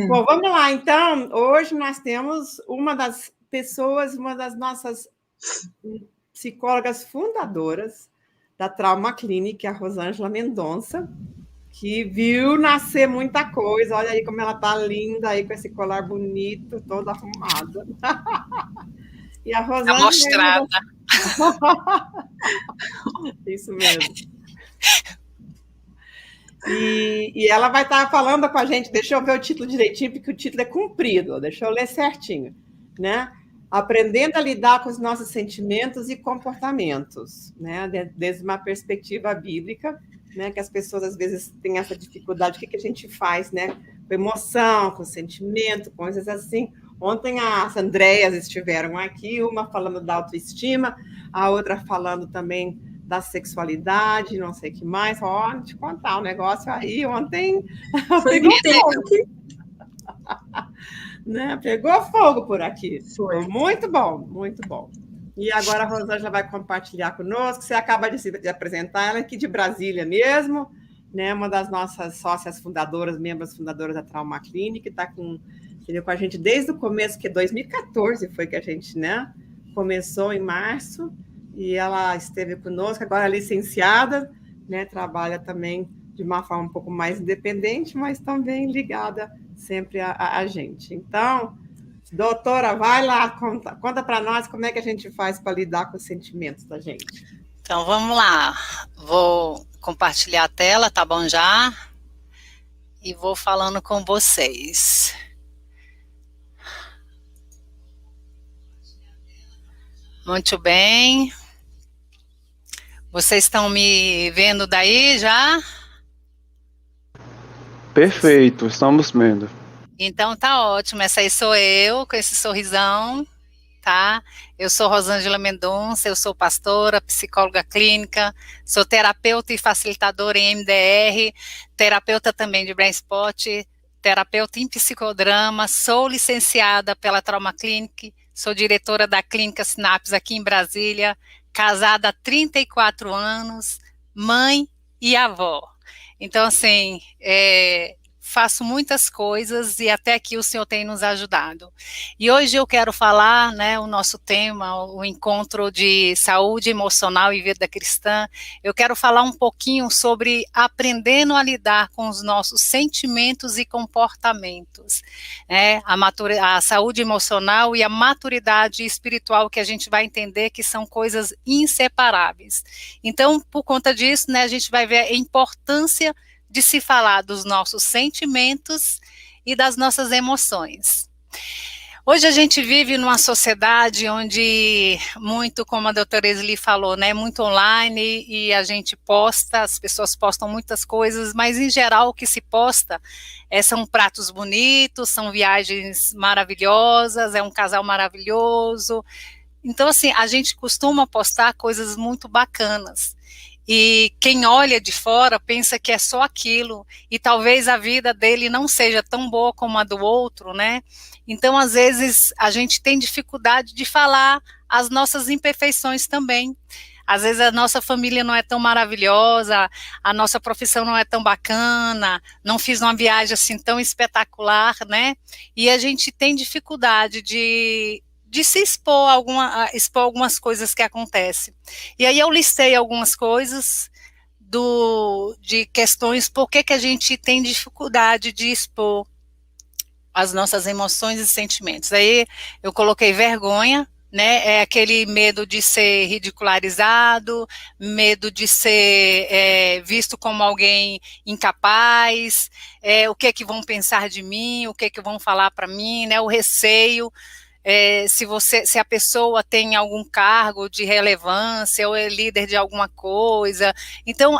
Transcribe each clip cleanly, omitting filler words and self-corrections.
Bom, vamos lá. Então, hoje nós temos uma das pessoas, uma das nossas psicólogas fundadoras da Trauma Clinic, a Rosângela Mendonça, que viu nascer muita coisa. Olha aí como ela tá linda aí com esse colar bonito, toda arrumada. E a Rosângela... Mostrada. Isso mesmo. E ela vai estar falando com a gente, deixa eu ver o título direitinho, porque o título é comprido, deixa eu ler certinho, né? Aprendendo a lidar com os nossos sentimentos e comportamentos, né? Desde uma perspectiva bíblica, né? Que as pessoas às vezes têm essa dificuldade, o que a gente faz, né? Com emoção, com sentimento, coisas assim. Ontem as Andréas estiveram aqui, uma falando da autoestima, a outra falando também da sexualidade, não sei o que mais. Ó, te contar um negócio aí ontem. Foi intenso. Né? Pegou fogo por aqui. Foi muito bom, muito bom. E agora a Rosângela vai compartilhar conosco. Você acaba de apresentar ela aqui de Brasília mesmo, né? Uma das nossas sócias fundadoras, membros fundadoras da Trauma Clinic, está com a gente desde o começo, que 2014 foi que a gente, né, começou em março. E ela esteve conosco, agora licenciada, né? Trabalha também de uma forma um pouco mais independente, mas também ligada sempre a gente. Então, doutora, vai lá, conta para nós como é que a gente faz para lidar com os sentimentos da gente. Então, vamos lá. Vou compartilhar a tela, tá bom já? E vou falando com vocês. Muito bem. Vocês estão me vendo daí já? Perfeito, estamos vendo. Então tá ótimo, essa aí sou eu, com esse sorrisão, tá? Eu sou Rosângela Mendonça, eu sou pastora, psicóloga clínica, sou terapeuta e facilitadora em MDR, terapeuta também de Brain Spot, terapeuta em psicodrama, sou licenciada pela Trauma Clinic, sou diretora da Clínica Sinapse aqui em Brasília, casada há 34 anos, mãe e avó. Então, assim, faço muitas coisas e até aqui o Senhor tem nos ajudado. E hoje eu quero falar, né, o nosso tema, o encontro de saúde emocional e vida cristã. Eu quero falar um pouquinho sobre aprendendo a lidar com os nossos sentimentos e comportamentos, né, a saúde emocional e a maturidade espiritual, que a gente vai entender que são coisas inseparáveis. Então, por conta disso, né, a gente vai ver a importância de se falar dos nossos sentimentos e das nossas emoções. Hoje a gente vive numa sociedade onde, muito como a doutora Esli falou, né, muito online, e a gente posta, as pessoas postam muitas coisas, mas em geral o que se posta são pratos bonitos, são viagens maravilhosas, é um casal maravilhoso. Então, assim, a gente costuma postar coisas muito bacanas. E quem olha de fora pensa que é só aquilo, e talvez a vida dele não seja tão boa como a do outro, né? Então, às vezes, a gente tem dificuldade de falar as nossas imperfeições também. Às vezes a nossa família não é tão maravilhosa, a nossa profissão não é tão bacana, não fiz uma viagem assim tão espetacular, né? E a gente tem dificuldade de se expor algumas coisas que acontecem. E aí eu listei algumas coisas de questões por que a gente tem dificuldade de expor as nossas emoções e sentimentos. Aí eu coloquei vergonha, né, é aquele medo de ser ridicularizado, medo de ser visto como alguém incapaz, o que é que vão pensar de mim, o que é que vão falar para mim, né, o receio, se a pessoa tem algum cargo de relevância ou é líder de alguma coisa. Então,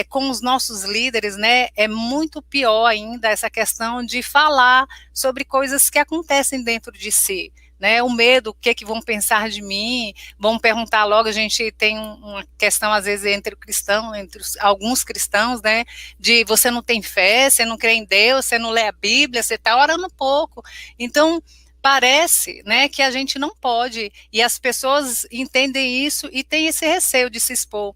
com os nossos líderes, né, é muito pior ainda essa questão de falar sobre coisas que acontecem dentro de si. Né, o medo, o que é que vão pensar de mim, vão perguntar logo. A gente tem uma questão às vezes entre alguns cristãos, né, de você não tem fé, você não crê em Deus, você não lê a Bíblia, você está orando pouco. Então, parece, né, que a gente não pode, e as pessoas entendem isso e têm esse receio de se expor.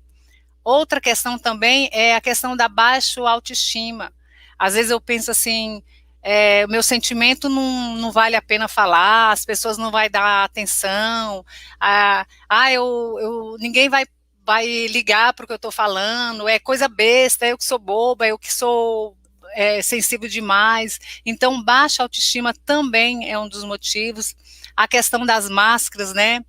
Outra questão também é a questão da baixa autoestima. Às vezes eu penso assim, o meu sentimento não vale a pena falar, as pessoas não vão dar atenção, ninguém vai ligar para o que eu estou falando, é coisa besta, eu que sou boba, eu que sou sensível demais. Então, baixa autoestima também é um dos motivos. A questão das máscaras, né,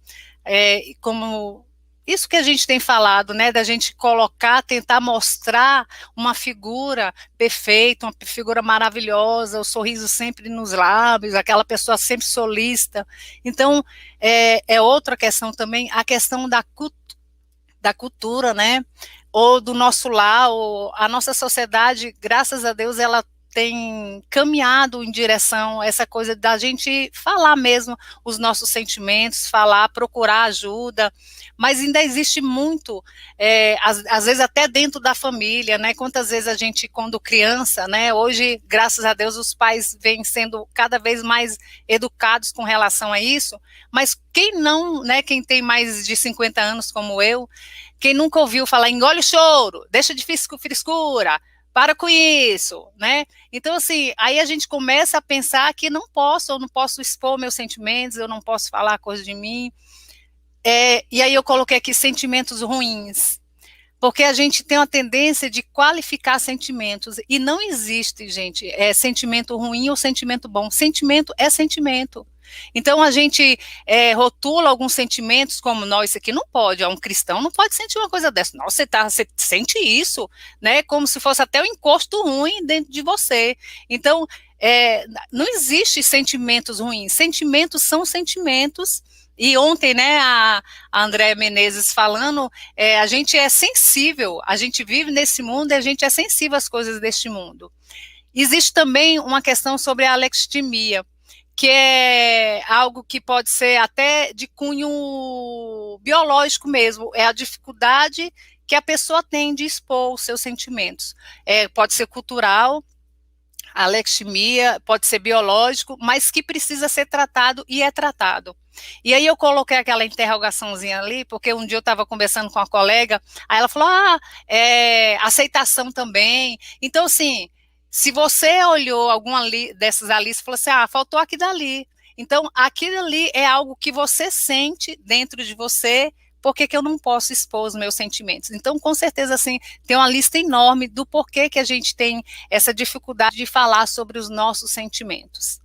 como isso que a gente tem falado, né, da gente colocar, tentar mostrar uma figura perfeita, uma figura maravilhosa, o sorriso sempre nos lábios, aquela pessoa sempre solícita. Então, é outra questão também, a questão da cultura, né, ou do nosso lar, ou a nossa sociedade, graças a Deus, ela tem caminhado em direção a essa coisa da gente falar mesmo os nossos sentimentos, falar, procurar ajuda, mas ainda existe muito, às vezes até dentro da família, né, quantas vezes a gente, quando criança, né, hoje, graças a Deus, os pais vêm sendo cada vez mais educados com relação a isso, mas quem não, né, quem tem mais de 50 anos como eu, quem nunca ouviu falar, engole o choro, deixa de frescura, para com isso, né? Então, assim, aí a gente começa a pensar que eu não posso expor meus sentimentos, eu não posso falar coisa de mim. E aí eu coloquei aqui sentimentos ruins, porque a gente tem uma tendência de qualificar sentimentos, e não existe, gente, sentimento ruim ou sentimento bom. Sentimento é sentimento. Então a gente rotula alguns sentimentos como, não, isso aqui não pode, um cristão não pode sentir uma coisa dessa, nossa, você sente isso, né, como se fosse até um encosto ruim dentro de você. Então, não existe sentimentos ruins, sentimentos são sentimentos. E ontem, né, a Andréa Menezes falando, a gente é sensível, a gente vive nesse mundo e a gente é sensível às coisas deste mundo. Existe também uma questão sobre a alexithymia, que é algo que pode ser até de cunho biológico mesmo, é a dificuldade que a pessoa tem de expor os seus sentimentos. Pode ser cultural, a alexithymia, pode ser biológico, mas que precisa ser tratado e é tratado. E aí eu coloquei aquela interrogaçãozinha ali, porque um dia eu estava conversando com uma colega, aí ela falou, aceitação também. Então, assim, se você olhou alguma dessas ali, você falou assim, faltou aqui dali. Então, aquilo ali é algo que você sente dentro de você, por que eu não posso expor os meus sentimentos? Então, com certeza, assim, tem uma lista enorme do porquê que a gente tem essa dificuldade de falar sobre os nossos sentimentos.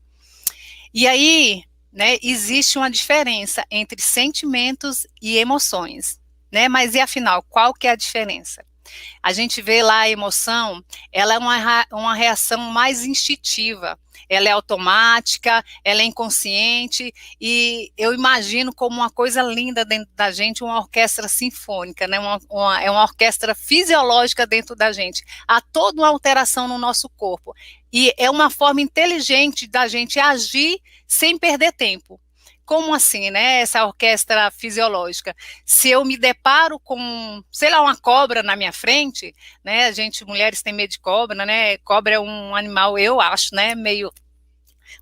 E aí, né, existe uma diferença entre sentimentos e emoções, né? Mas e afinal, qual que é a diferença? A gente vê lá a emoção, ela é uma reação mais instintiva, ela é automática, ela é inconsciente, e eu imagino como uma coisa linda dentro da gente, uma orquestra sinfônica, né? É uma orquestra fisiológica dentro da gente. Há toda uma alteração no nosso corpo, e é uma forma inteligente da gente agir sem perder tempo. Como assim, né, essa orquestra fisiológica? Se eu me deparo com, sei lá, uma cobra na minha frente, né, mulheres têm medo de cobra, né, cobra é um animal, eu acho, né, meio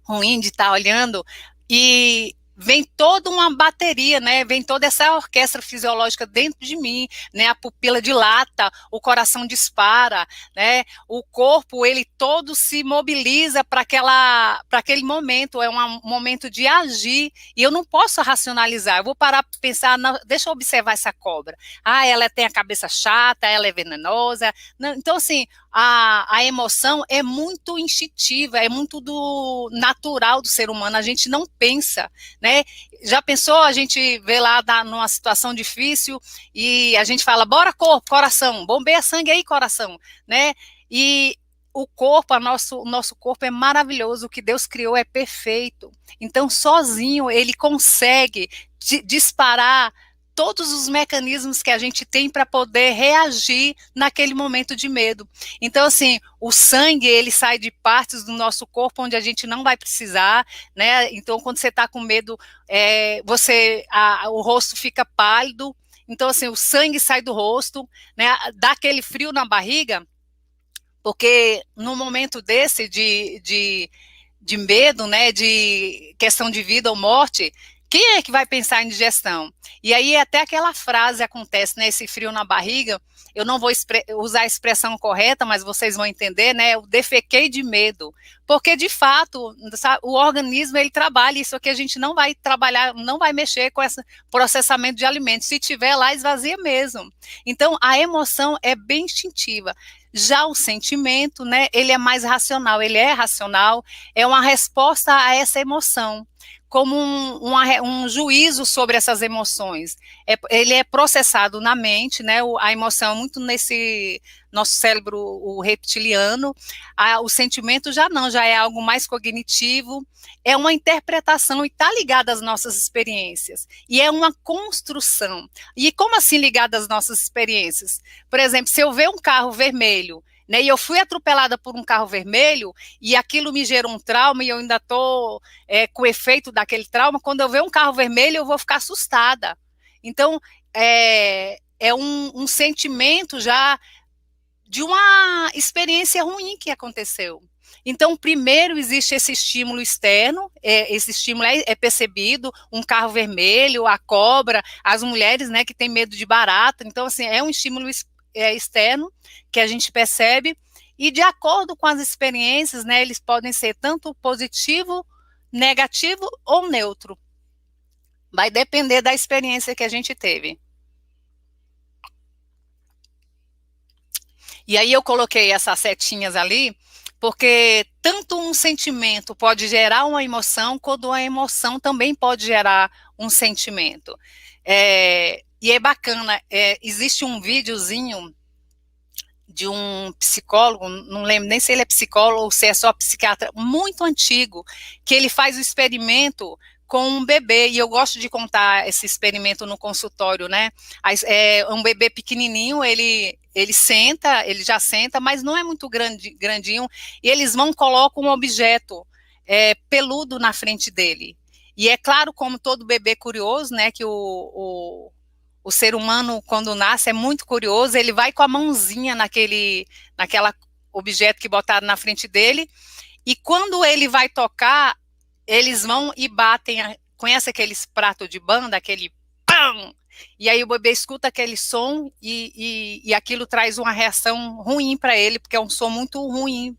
ruim de estar olhando, e vem toda uma bateria, né, vem toda essa orquestra fisiológica dentro de mim, né, a pupila dilata, o coração dispara, né, o corpo, ele todo se mobiliza para aquele momento, é um momento de agir, e eu não posso racionalizar, eu vou parar para pensar, não, deixa eu observar essa cobra, ela tem a cabeça chata, ela é venenosa, não, então assim, a emoção é muito instintiva, é muito do natural do ser humano, a gente não pensa, né? Já pensou, a gente vê lá numa situação difícil e a gente fala, bora corpo, coração, bombeia sangue aí, coração, né? E o corpo, o nosso corpo é maravilhoso, o que Deus criou é perfeito, então sozinho ele consegue disparar todos os mecanismos que a gente tem para poder reagir naquele momento de medo. Então, assim, o sangue, ele sai de partes do nosso corpo onde a gente não vai precisar, né? Então, quando você está com medo, o rosto fica pálido. Então, assim, o sangue sai do rosto, né? Dá aquele frio na barriga, porque no momento desse de medo, né? De questão de vida ou morte, Quem é que vai pensar em digestão? E aí até aquela frase acontece, né? Esse frio na barriga, eu não vou usar a expressão correta, mas vocês vão entender, né? Eu defequei de medo. Porque, de fato, sabe, o organismo, ele trabalha, isso aqui a gente não vai trabalhar, não vai mexer com esse processamento de alimentos. Se tiver lá, esvazia mesmo. Então, a emoção é bem instintiva. Já o sentimento, né, ele é mais racional, ele é racional, é uma resposta a essa emoção, como um juízo sobre essas emoções. Ele é processado na mente, né, a emoção é muito nesse nosso cérebro o reptiliano, o sentimento já não, já é algo mais cognitivo, é uma interpretação e está ligada às nossas experiências, e é uma construção. E como assim ligada às nossas experiências? Por exemplo, se eu ver um carro vermelho, né, e eu fui atropelada por um carro vermelho, e aquilo me gerou um trauma, e eu ainda estou com o efeito daquele trauma, quando eu ver um carro vermelho, eu vou ficar assustada. Então, é um sentimento já de uma experiência ruim que aconteceu. Então, primeiro existe esse estímulo externo, esse estímulo é percebido, um carro vermelho, a cobra, as mulheres, né, que têm medo de barata. Então, assim, é um estímulo externo que a gente percebe, e de acordo com as experiências, né, eles podem ser tanto positivo, negativo ou neutro. Vai depender da experiência que a gente teve. E aí eu coloquei essas setinhas ali, porque tanto um sentimento pode gerar uma emoção, quanto uma emoção também pode gerar um sentimento. E é bacana, existe um videozinho de um psicólogo, não lembro nem se ele é psicólogo ou se é só psiquiatra, muito antigo, que ele faz o experimento com um bebê, e eu gosto de contar esse experimento no consultório, né? Um bebê pequenininho, ele já senta, mas não é muito grandinho, e eles colocam um objeto peludo na frente dele. E é claro, como todo bebê curioso, né, que o ser humano, quando nasce, é muito curioso, ele vai com a mãozinha naquela objeto que botaram na frente dele, e quando ele vai tocar, eles vão e batem, conhece aqueles pratos de banda, aquele pam, e aí o bebê escuta aquele som e aquilo traz uma reação ruim para ele, porque é um som muito ruim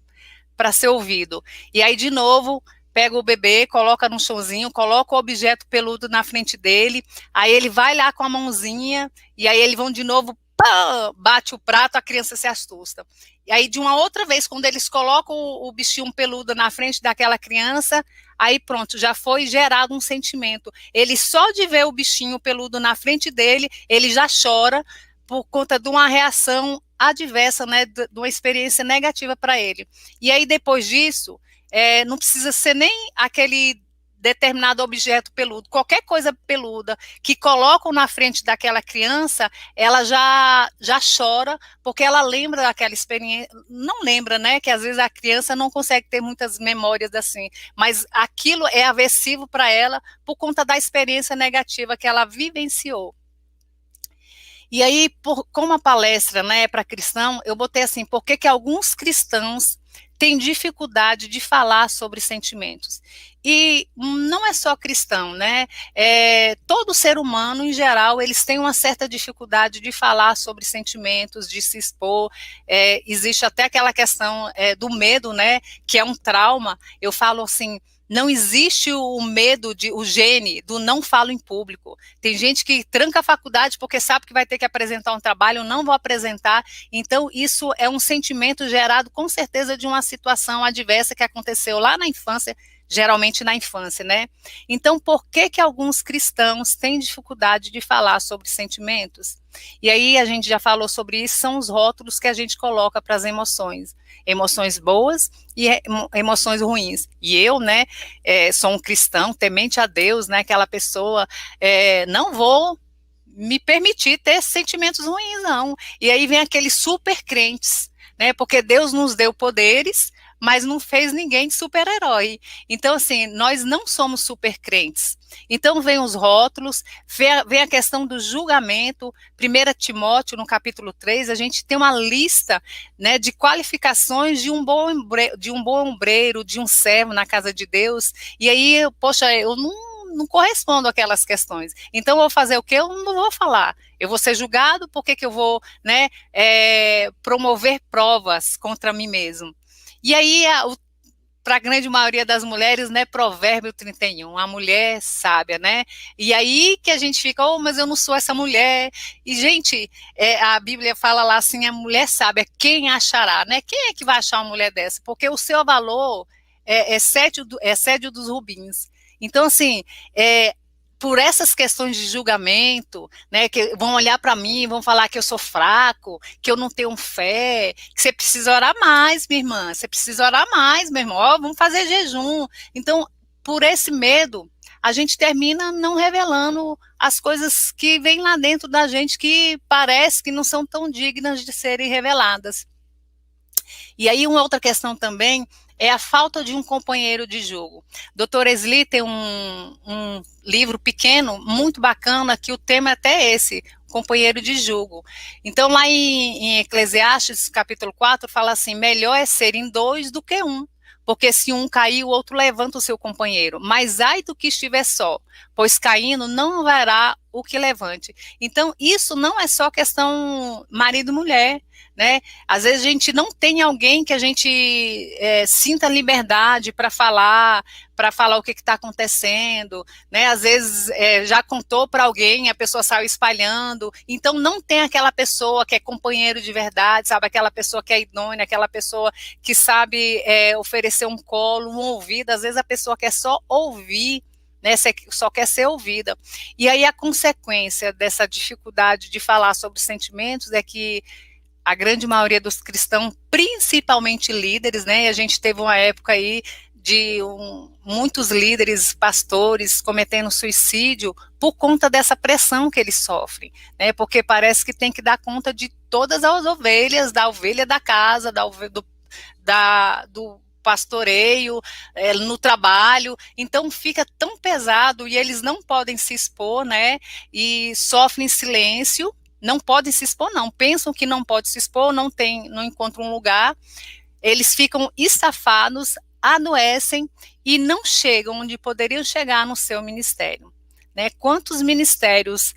para ser ouvido. E aí, de novo, pega o bebê, coloca no chãozinho, coloca o objeto peludo na frente dele, aí ele vai lá com a mãozinha, e aí eles vão de novo, pam, bate o prato, a criança se assusta. E aí, de uma outra vez, quando eles colocam o bichinho peludo na frente daquela criança, aí pronto, já foi gerado um sentimento. Ele só de ver o bichinho peludo na frente dele, ele já chora por conta de uma reação adversa, né, de uma experiência negativa para ele. E aí, depois disso, não precisa ser nem aquele determinado objeto peludo, qualquer coisa peluda que colocam na frente daquela criança, ela já chora, porque ela lembra daquela experiência, não lembra, né, que às vezes a criança não consegue ter muitas memórias assim, mas aquilo é aversivo para ela por conta da experiência negativa que ela vivenciou. E aí, como a palestra, né, é para cristão, eu botei assim, por que alguns cristãos têm dificuldade de falar sobre sentimentos? E não é só cristão, né? Todo ser humano, em geral, eles têm uma certa dificuldade de falar sobre sentimentos, de se expor. Existe até aquela questão do medo, né? Que é um trauma. Eu falo assim, não existe o medo, o gene do não falo em público. Tem gente que tranca a faculdade porque sabe que vai ter que apresentar um trabalho, não vou apresentar. Então, isso é um sentimento gerado, com certeza, de uma situação adversa que aconteceu lá na infância, geralmente na infância, né? Então, por que alguns cristãos têm dificuldade de falar sobre sentimentos? E aí, a gente já falou sobre isso, são os rótulos que a gente coloca para as emoções. Emoções boas e emoções ruins. E eu, né, sou um cristão, temente a Deus, né, aquela pessoa, não vou me permitir ter sentimentos ruins, não. E aí vem aqueles super crentes, né, porque Deus nos deu poderes, mas não fez ninguém de super-herói. Então, assim, nós não somos super crentes. Então, vem os rótulos, vem a questão do julgamento. 1 Timóteo, no capítulo 3, a gente tem uma lista, né, de qualificações de um bom obreiro, de um servo na casa de Deus. E aí, poxa, eu não correspondo àquelas questões. Então, eu vou fazer o quê? Eu não vou falar. Eu vou ser julgado, por que eu vou, né, promover provas contra mim mesmo? E aí, para a grande maioria das mulheres, né, Provérbio 31, a mulher sábia, né? E aí que a gente fica, oh, mas eu não sou essa mulher. E, gente, a Bíblia fala lá assim, a mulher sábia, quem achará, né? Quem é que vai achar uma mulher dessa? Porque o seu valor é sédio dos rubins. Então, assim, por essas questões de julgamento, né, que vão olhar para mim, vão falar que eu sou fraco, que eu não tenho fé, que você precisa orar mais, minha irmã, você precisa orar mais, meu irmão, vamos fazer jejum. Então, por esse medo, a gente termina não revelando as coisas que vêm lá dentro da gente que parece que não são tão dignas de serem reveladas. E aí, uma outra questão também é a falta de um companheiro de jogo. Dr. Esli tem um livro pequeno, muito bacana, que o tema é até esse, companheiro de jogo. Então, lá em Eclesiastes, capítulo 4, fala assim, melhor é serem dois do que um, porque se um cair, o outro levanta o seu companheiro. Mas ai do que estiver só, pois caindo não haverá o que levante. Então, isso não é só questão marido-mulher, né? Às vezes a gente não tem alguém que a gente sinta liberdade para falar o que está acontecendo, né? Às vezes já contou para alguém, a pessoa saiu espalhando, então não tem aquela pessoa que é companheiro de verdade, sabe? Aquela pessoa que é idônea, aquela pessoa que sabe oferecer um colo, um ouvido. Às vezes a pessoa quer só ouvir, né, só quer ser ouvida. E aí a consequência dessa dificuldade de falar sobre sentimentos é que a grande maioria dos cristãos, principalmente líderes, né, e a gente teve uma época aí de muitos líderes, pastores, cometendo suicídio por conta dessa pressão que eles sofrem, né, porque parece que tem que dar conta de todas as ovelhas, da ovelha da casa, do pastoreio, no trabalho, então fica tão pesado e eles não podem se expor, né, e sofrem em silêncio, não podem se expor não, pensam que não pode se expor, não encontram um lugar, eles ficam estafados, adoecem e não chegam onde poderiam chegar no seu ministério, né, quantos ministérios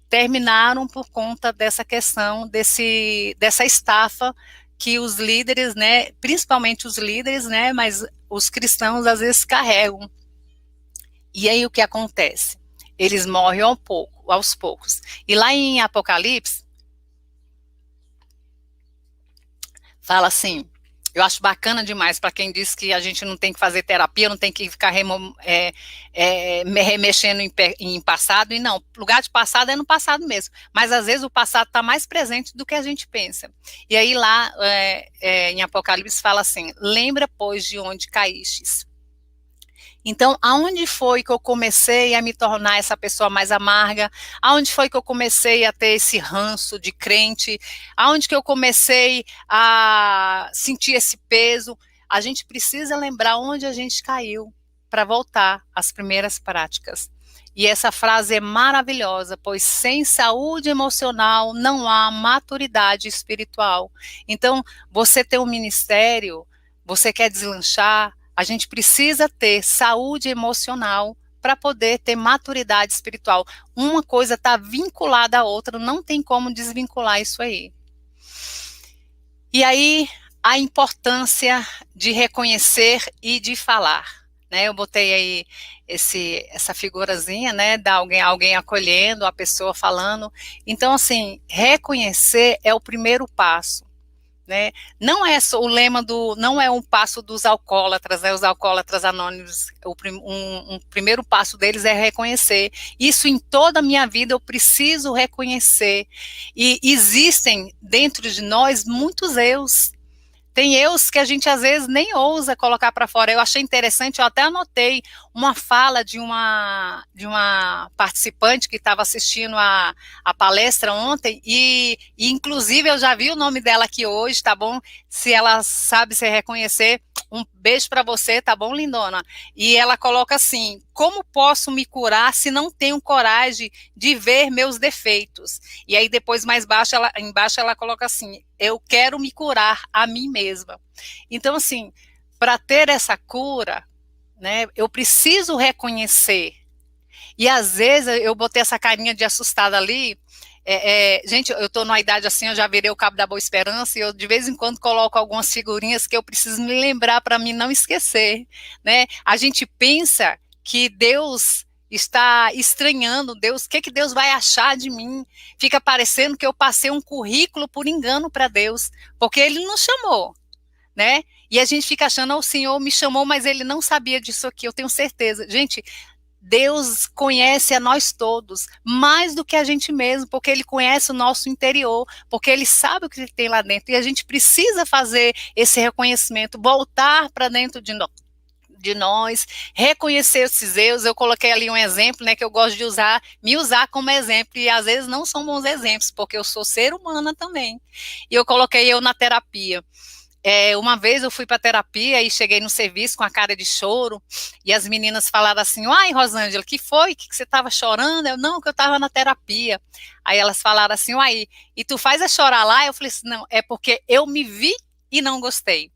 terminaram por conta dessa questão, dessa estafa que os líderes, né, principalmente os líderes, né, mas os cristãos às vezes carregam. E aí o que acontece? Eles morrem aos poucos. E lá em Apocalipse, fala assim, eu acho bacana demais para quem diz que a gente não tem que fazer terapia, não tem que ficar remexendo em passado, e não, lugar de passado é no passado mesmo, mas às vezes o passado está mais presente do que a gente pensa. E aí lá em Apocalipse fala assim, lembra pois de onde caístes. Então, aonde foi que eu comecei a me tornar essa pessoa mais amarga? Aonde foi que eu comecei a ter esse ranço de crente? Aonde que eu comecei a sentir esse peso? A gente precisa lembrar onde a gente caiu para voltar às primeiras práticas. E essa frase é maravilhosa, pois sem saúde emocional não há maturidade espiritual. Então, você tem um ministério, você quer deslanchar, a gente precisa ter saúde emocional para poder ter maturidade espiritual. Uma coisa está vinculada à outra, não tem como desvincular isso aí. E aí, a importância de reconhecer e de falar, né? Eu botei aí essa figurazinha, né, da alguém acolhendo, a pessoa falando. Então, assim, reconhecer é o primeiro passo. Né? Não é só o lema não é um passo dos alcoólatras, né? Os alcoólatras anônimos, um primeiro passo deles é reconhecer. Isso em toda a minha vida eu preciso reconhecer. E existem dentro de nós muitos eus. Tem eus que a gente às vezes nem ousa colocar para fora. Eu achei interessante, eu até anotei uma fala de uma participante que estava assistindo a palestra ontem, e inclusive eu já vi o nome dela aqui hoje, tá bom? Se ela sabe se reconhecer, um beijo para você, tá bom, lindona? E ela coloca assim, como posso me curar se não tenho coragem de ver meus defeitos? E aí depois embaixo ela coloca assim, eu quero me curar a mim mesma. Então assim, para ter essa cura, né, eu preciso reconhecer. E às vezes eu botei essa carinha de assustada ali. Gente, eu tô numa idade assim, eu já virei o Cabo da Boa Esperança, e eu de vez em quando coloco algumas figurinhas que eu preciso me lembrar para mim não esquecer, né? A gente pensa que Deus está estranhando, Deus, o que Deus vai achar de mim? Fica parecendo que eu passei um currículo por engano para Deus, porque Ele nos chamou, né? E a gente fica achando, o Senhor me chamou, mas Ele não sabia disso aqui, eu tenho certeza. Gente, Deus conhece a nós todos, mais do que a gente mesmo, porque Ele conhece o nosso interior, porque Ele sabe o que tem lá dentro, e a gente precisa fazer esse reconhecimento, voltar para dentro de nós, reconhecer esses erros. Eu coloquei ali um exemplo, né, que eu gosto de usar, me usar como exemplo, e às vezes não são bons exemplos, porque eu sou ser humana também. E eu coloquei eu na terapia. Uma vez eu fui para terapia e cheguei no serviço com a cara de choro, e as meninas falaram assim, ai, Rosângela, que foi? Que você estava chorando? Eu, não, que eu estava na terapia. Aí elas falaram assim, uai, e tu faz a chorar lá? Eu falei assim, não, é porque eu me vi e não gostei.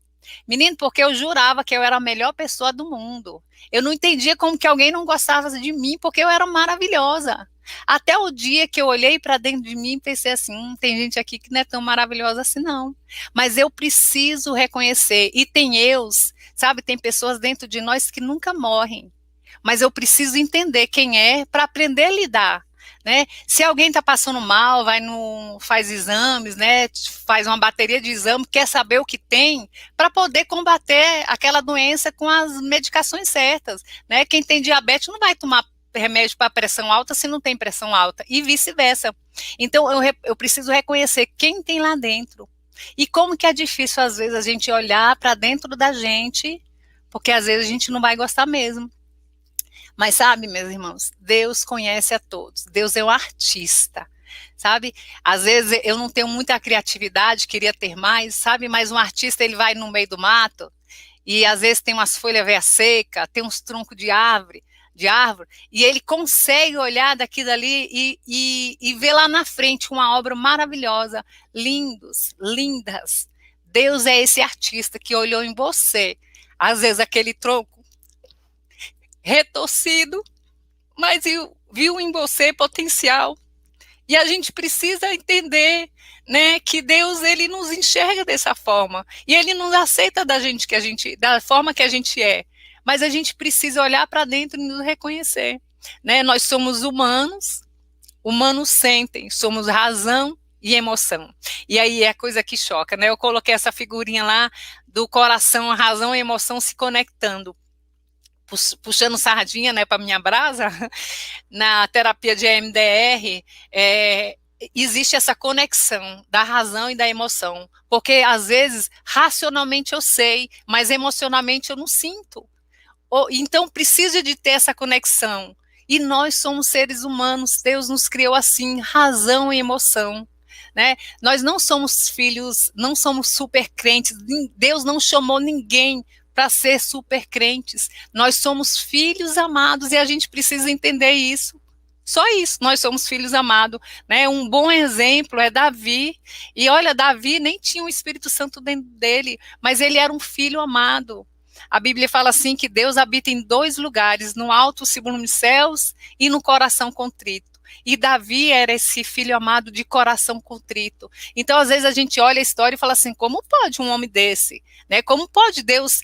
Menino, porque eu jurava que eu era a melhor pessoa do mundo. Eu não entendia como que alguém não gostava de mim, porque eu era maravilhosa. Até o dia que eu olhei para dentro de mim e pensei assim, tem gente aqui que não é tão maravilhosa assim não. Mas eu preciso reconhecer, e tem eus, sabe, tem pessoas dentro de nós que nunca morrem. Mas eu preciso entender quem é para aprender a lidar. Né? Se alguém está passando mal, faz exames, né? Faz uma bateria de exame, quer saber o que tem, para poder combater aquela doença com as medicações certas. Né? Quem tem diabetes não vai tomar remédio para pressão alta se não tem pressão alta, e vice-versa. Então, eu preciso reconhecer quem tem lá dentro. E como que é difícil, às vezes, a gente olhar para dentro da gente, porque às vezes a gente não vai gostar mesmo. Mas sabe, meus irmãos, Deus conhece a todos. Deus é um artista, sabe? Às vezes eu não tenho muita criatividade, queria ter mais, sabe? Mas um artista, ele vai no meio do mato e às vezes tem umas folhas velha seca, tem uns troncos de árvore, e ele consegue olhar daqui dali e ver lá na frente uma obra maravilhosa, lindas. Deus é esse artista que olhou em você. Às vezes aquele tronco retorcido, mas viu em você potencial. E a gente precisa entender, né, que Deus, ele nos enxerga dessa forma, e ele nos aceita da forma que a gente é, mas a gente precisa olhar para dentro e nos reconhecer, né? Nós somos humanos sentem, somos razão e emoção. E aí é a coisa que choca, né? Eu coloquei essa figurinha lá do coração, a razão e a emoção se conectando, puxando sardinha, né, para minha brasa. Na terapia de EMDR, existe essa conexão da razão e da emoção, porque às vezes racionalmente eu sei, mas emocionalmente eu não sinto. Então precisa de ter essa conexão. E nós somos seres humanos, Deus nos criou assim, razão e emoção. Né? Nós não somos filhos, não somos super crentes, Deus não chamou ninguém para ser super crentes. Nós somos filhos amados e a gente precisa entender isso. Só isso, nós somos filhos amados, né? Um bom exemplo é Davi, e olha, Davi nem tinha o Espírito Santo dentro dele, mas ele era um filho amado. A Bíblia fala assim que Deus habita em 2 lugares, no alto, segundo os céus, e no coração contrito. E Davi era esse filho amado de coração contrito. Então, às vezes, a gente olha a história e fala assim, como pode um homem desse? Né? Como pode Deus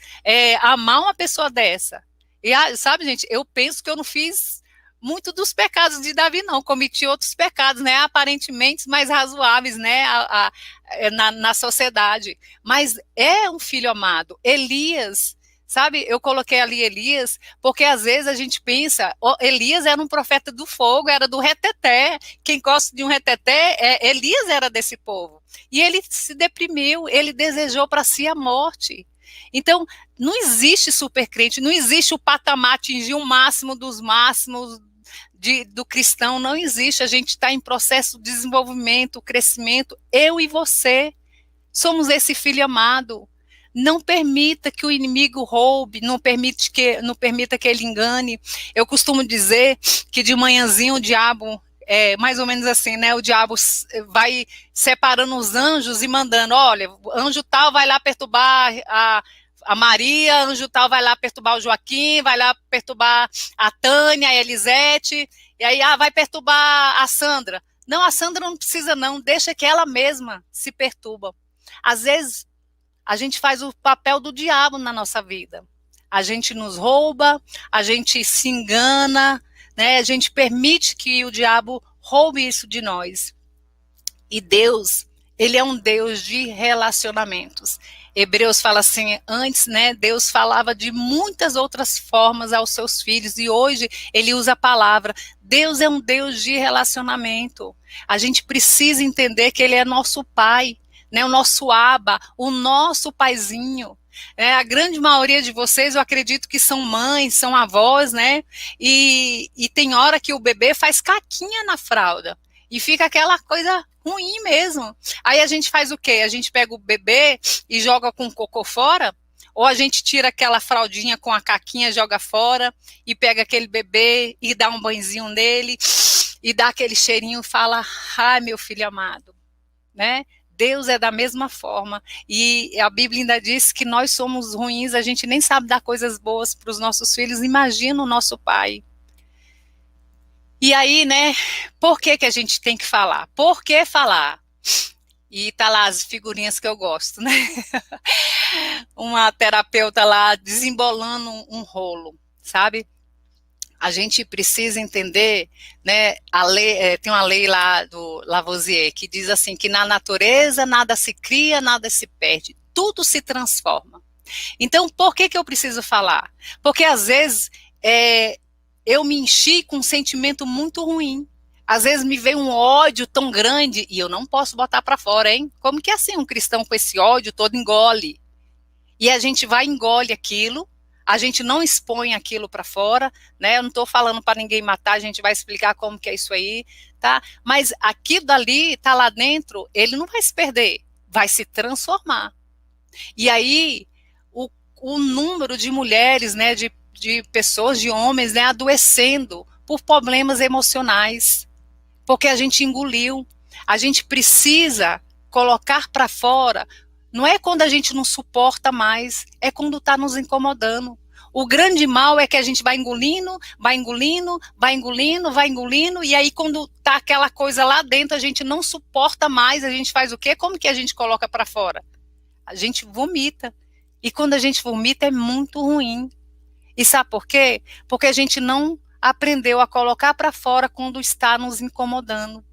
amar uma pessoa dessa? E, sabe, gente, eu penso que eu não fiz muito dos pecados de Davi, não. Cometi outros pecados, né? Aparentemente mais razoáveis, né? Na sociedade. Mas é um filho amado. Elias, sabe, eu coloquei ali Elias, porque às vezes a gente pensa, Elias era um profeta do fogo, era do reteté, quem gosta de um reteté, Elias era desse povo, e ele se deprimiu, ele desejou para si a morte. Então, não existe supercrente, não existe o patamar atingir o máximo dos máximos do cristão, não existe, a gente está em processo de desenvolvimento, crescimento, eu e você, somos esse filho amado. Não permita que o inimigo roube, não permita que ele engane. Eu costumo dizer que de manhãzinho o diabo, mais ou menos assim, né? O diabo vai separando os anjos e mandando, olha, o anjo tal vai lá perturbar a Maria, anjo tal, vai lá perturbar o Joaquim, vai lá perturbar a Tânia, a Elisete, e aí vai perturbar a Sandra. Não, a Sandra não precisa não, deixa que ela mesma se perturba. Às vezes, a gente faz o papel do diabo na nossa vida. A gente nos rouba, a gente se engana, né? A gente permite que o diabo roube isso de nós. E Deus, ele é um Deus de relacionamentos. Hebreus fala assim, antes, né, Deus falava de muitas outras formas aos seus filhos, e hoje ele usa a palavra. Deus é um Deus de relacionamento. A gente precisa entender que ele é nosso pai, né, o nosso Abba, o nosso paizinho. A grande maioria de vocês, eu acredito que são mães, são avós, né, e tem hora que o bebê faz caquinha na fralda, e fica aquela coisa ruim mesmo. Aí a gente faz o quê? A gente pega o bebê e joga com o cocô fora? Ou a gente tira aquela fraldinha com a caquinha, joga fora, e pega aquele bebê e dá um banhozinho nele, e dá aquele cheirinho e fala, ai, meu filho amado, né? Deus é da mesma forma, e a Bíblia ainda diz que nós somos ruins, a gente nem sabe dar coisas boas para os nossos filhos, imagina o nosso pai. E aí, né, por que a gente tem que falar? Por que falar? E tá lá as figurinhas que eu gosto, né? Uma terapeuta lá desembolando um rolo, sabe? A gente precisa entender, né, a lei, tem uma lei lá do Lavoisier que diz assim, que na natureza nada se cria, nada se perde, tudo se transforma. Então, por que eu preciso falar? Porque às vezes eu me enchi com um sentimento muito ruim. Às vezes me veio um ódio tão grande e eu não posso botar para fora, hein? Como que é assim um cristão com esse ódio todo engole? E a gente vai engole aquilo, a gente não expõe aquilo para fora, né? Eu não estou falando para ninguém matar, a gente vai explicar como que é isso aí, tá? Mas aquilo dali está lá dentro, ele não vai se perder, vai se transformar. E aí, o número de mulheres, né, de pessoas, de homens, né, adoecendo por problemas emocionais, porque a gente engoliu. A gente precisa colocar para fora. Não é quando a gente não suporta mais, é quando está nos incomodando. O grande mal é que a gente vai engolindo, vai engolindo, vai engolindo, vai engolindo, e aí quando está aquela coisa lá dentro, a gente não suporta mais, a gente faz o quê? Como que a gente coloca para fora? A gente vomita. E quando a gente vomita é muito ruim. E sabe por quê? Porque a gente não aprendeu a colocar para fora quando está nos incomodando.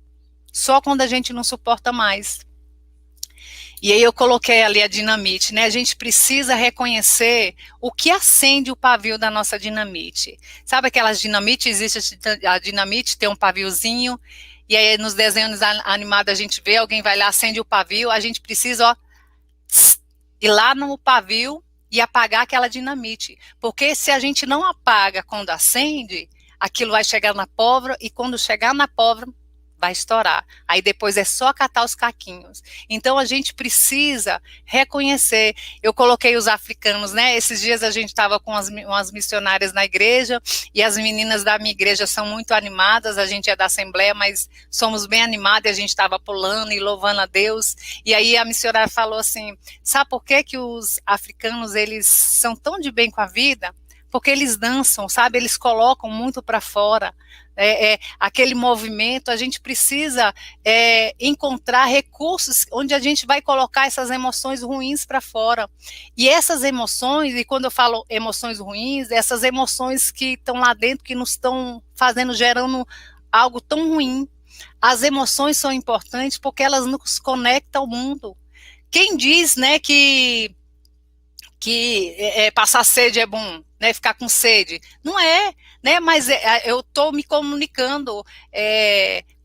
Só quando a gente não suporta mais. E aí eu coloquei ali a dinamite, né? A gente precisa reconhecer o que acende o pavio da nossa dinamite. Sabe aquelas dinamites? Existe a dinamite, tem um paviozinho, e aí nos desenhos animados a gente vê, alguém vai lá, acende o pavio, a gente precisa, ó, ir lá no pavio e apagar aquela dinamite. Porque se a gente não apaga quando acende, aquilo vai chegar na pólvora, e quando chegar na pólvora, vai estourar. Aí depois é só catar os caquinhos. Então a gente precisa reconhecer. Eu coloquei os africanos, né? Esses dias a gente estava com umas missionárias na igreja, e as meninas da minha igreja são muito animadas, a gente é da Assembleia, mas somos bem animadas, e a gente estava pulando e louvando a Deus. E aí a missionária falou assim, sabe por que os africanos, eles são tão de bem com a vida? Porque eles dançam, sabe? Eles colocam muito para fora. Aquele movimento, a gente precisa encontrar recursos onde a gente vai colocar essas emoções ruins para fora. E essas emoções, e quando eu falo emoções ruins, essas emoções que estão lá dentro, que nos estão gerando algo tão ruim. As emoções são importantes porque elas nos conectam ao mundo. Quem diz, né, que passar sede é bom, né, ficar com sede? Não é, né, mas eu estou me comunicando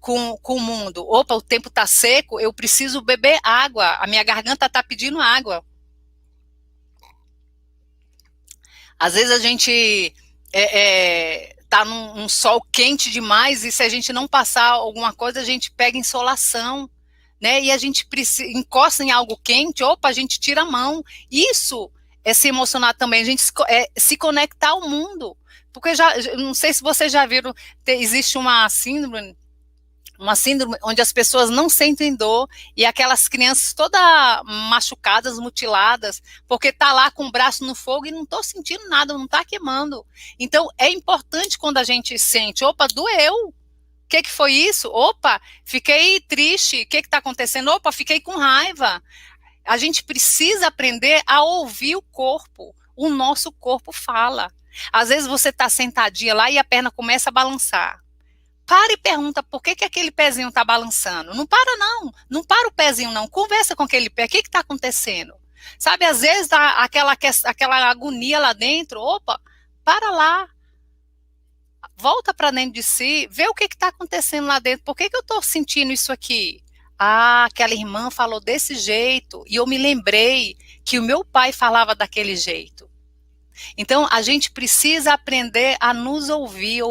com o mundo. Opa, o tempo está seco, eu preciso beber água, a minha garganta está pedindo água. Às vezes a gente está num sol quente demais, e se a gente não passar alguma coisa, a gente pega insolação, né, e a gente encosta em algo quente, opa, a gente tira a mão. Isso é se emocionar também, a gente se conectar ao mundo, porque não sei se vocês já viram, existe uma síndrome uma síndrome onde as pessoas não sentem dor e aquelas crianças todas machucadas, mutiladas, porque tá lá com o braço no fogo e não tô sentindo nada, não tá queimando. Então, é importante quando a gente sente, opa, doeu. O que foi isso? Opa, fiquei triste. O que está acontecendo? Opa, fiquei com raiva. A gente precisa aprender a ouvir o corpo. O nosso corpo fala. Às vezes você está sentadinha lá e a perna começa a balançar. Para e pergunta por que aquele pezinho está balançando. Não para não. Não para o pezinho não. Conversa com aquele pé. O que está acontecendo? Sabe, às vezes dá aquela agonia lá dentro. Opa, para lá. Volta para dentro de si, vê o que está acontecendo lá dentro. Por que eu estou sentindo isso aqui? Ah, aquela irmã falou desse jeito, e eu me lembrei que o meu pai falava daquele jeito. Então, a gente precisa aprender a nos ouvir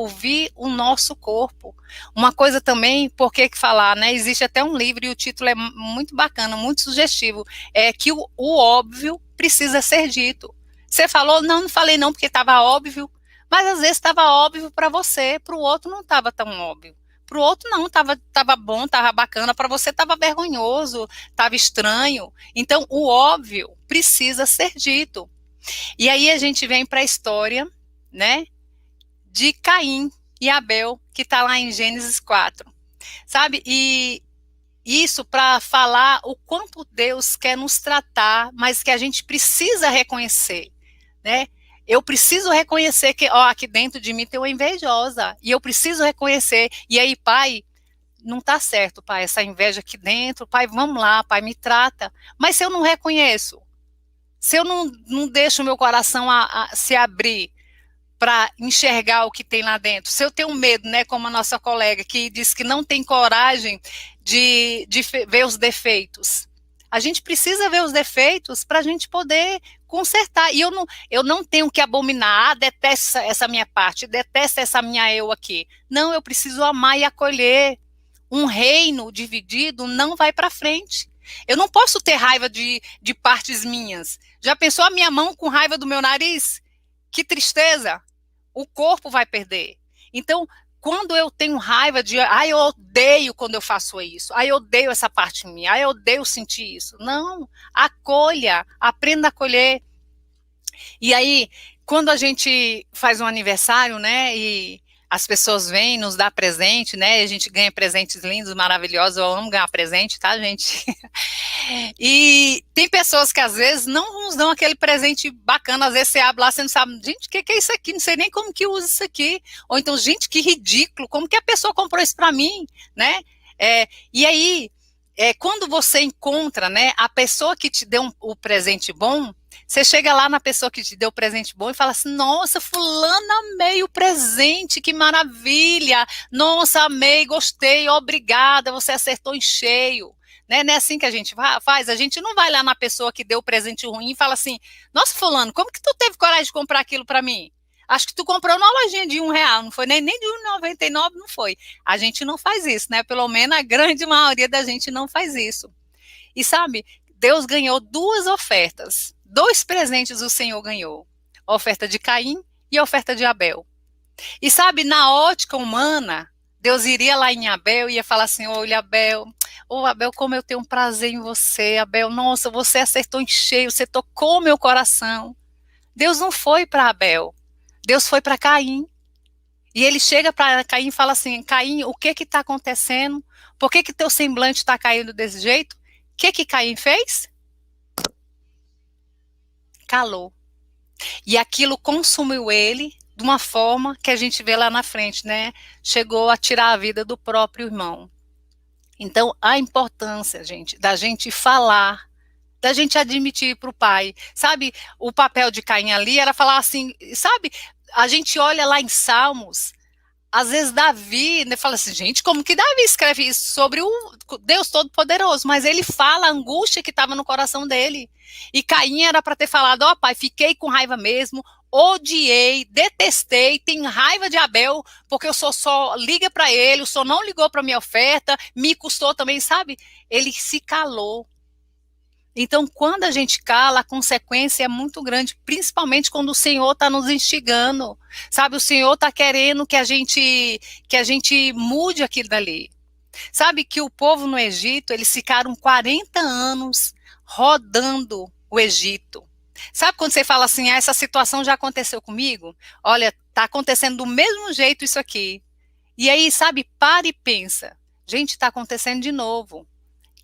o nosso corpo. Uma coisa também, por que falar, né? Existe até um livro, e o título é muito bacana, muito sugestivo, é que o óbvio precisa ser dito. Você falou? Não falei não, porque estava óbvio. Mas às vezes estava óbvio para você, para o outro não estava tão óbvio. Para o outro não, estava bom, estava bacana, para você estava vergonhoso, estava estranho. Então, o óbvio precisa ser dito. E aí a gente vem para a história, né, de Caim e Abel, que está lá em Gênesis 4. Sabe? E isso para falar o quanto Deus quer nos tratar, mas que a gente precisa reconhecer, né? Eu preciso reconhecer que, aqui dentro de mim tem uma invejosa. E eu preciso reconhecer. E aí, pai, não tá certo, pai, essa inveja aqui dentro. Pai, vamos lá, pai, me trata. Mas se eu não reconheço, se eu não deixo o meu coração se abrir para enxergar o que tem lá dentro, se eu tenho medo, né, como a nossa colega que disse que não tem coragem de ver os defeitos. A gente precisa ver os defeitos para a gente poder consertar. E eu não tenho que abominar, detesto essa minha parte, detesto essa minha eu aqui. Não, eu preciso amar e acolher. Um reino dividido não vai para frente. Eu não posso ter raiva de partes minhas. Já pensou a minha mão com raiva do meu nariz? Que tristeza. O corpo vai perder. Então, quando eu tenho raiva eu odeio quando eu faço isso, eu odeio essa parte minha, eu odeio sentir isso. Não, acolha, aprenda a acolher. E aí, quando a gente faz um aniversário, né, e as pessoas vêm, nos dá presente, né, a gente ganha presentes lindos, maravilhosos, eu amo ganhar presente, tá, gente? E tem pessoas que às vezes não nos dão aquele presente bacana, às vezes você abre lá, você não sabe, gente, o que é isso aqui? Não sei nem como que usa isso aqui. Ou então, gente, que ridículo, como que a pessoa comprou isso para mim, né? E aí, quando você encontra, né, a pessoa que te deu o presente bom, você chega lá na pessoa que te deu o presente bom e fala assim, nossa, fulana, amei o presente, que maravilha, nossa, amei, gostei, obrigada, você acertou em cheio. Né? Não é assim que a gente faz, a gente não vai lá na pessoa que deu o presente ruim e fala assim, nossa, fulano, como que tu teve coragem de comprar aquilo para mim? Acho que tu comprou numa lojinha de R$1, não foi nem de R$1,99, não foi. A gente não faz isso, né? Pelo menos a grande maioria da gente não faz isso. E sabe, Deus ganhou 2 ofertas, 2 presentes o Senhor ganhou, a oferta de Caim e a oferta de Abel. E sabe, na ótica humana, Deus iria lá em Abel e ia falar assim, olha Abel, Abel, como eu tenho um prazer em você, Abel, nossa, você acertou em cheio, você tocou meu coração. Deus não foi para Abel, Deus foi para Caim. E ele chega para Caim e fala assim, Caim, o que está acontecendo? Por que teu semblante está caindo desse jeito? O que Caim fez? Calou. E aquilo consumiu ele de uma forma que a gente vê lá na frente, né? Chegou a tirar a vida do próprio irmão. Então, a importância, gente, da gente falar, da gente admitir para o pai. Sabe, o papel de Caim ali era falar assim, sabe, a gente olha lá em Salmos, às vezes Davi, né, fala assim, gente, como que Davi escreve isso sobre o Deus Todo-Poderoso? Mas ele fala a angústia que estava no coração dele. E Caim era para ter falado, pai, fiquei com raiva mesmo, odiei, detestei, tenho raiva de Abel, porque o senhor só liga para ele, o senhor não ligou para minha oferta, me custou também, sabe? Ele se calou. Então, quando a gente cala, a consequência é muito grande, principalmente quando o Senhor está nos instigando, sabe? O Senhor está querendo que a gente mude aquilo dali. Sabe que o povo no Egito, eles ficaram 40 anos rodando o Egito. Sabe quando você fala assim, essa situação já aconteceu comigo? Olha, está acontecendo do mesmo jeito isso aqui. E aí, sabe, para e pensa. Gente, está acontecendo de novo.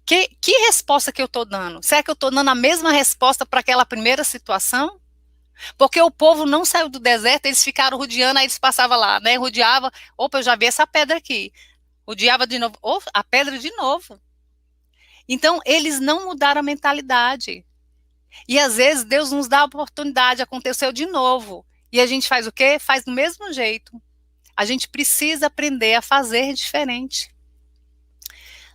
Que resposta que eu estou dando? Será que eu estou dando a mesma resposta para aquela primeira situação? Porque o povo não saiu do deserto, eles ficaram rodeando, aí eles passavam lá, né? Rodeava, opa, eu já vi essa pedra aqui. Rodeava de novo, opa, a pedra de novo. Então, eles não mudaram a mentalidade. E às vezes Deus nos dá a oportunidade, aconteceu de novo. E a gente faz o quê? Faz do mesmo jeito. A gente precisa aprender a fazer diferente.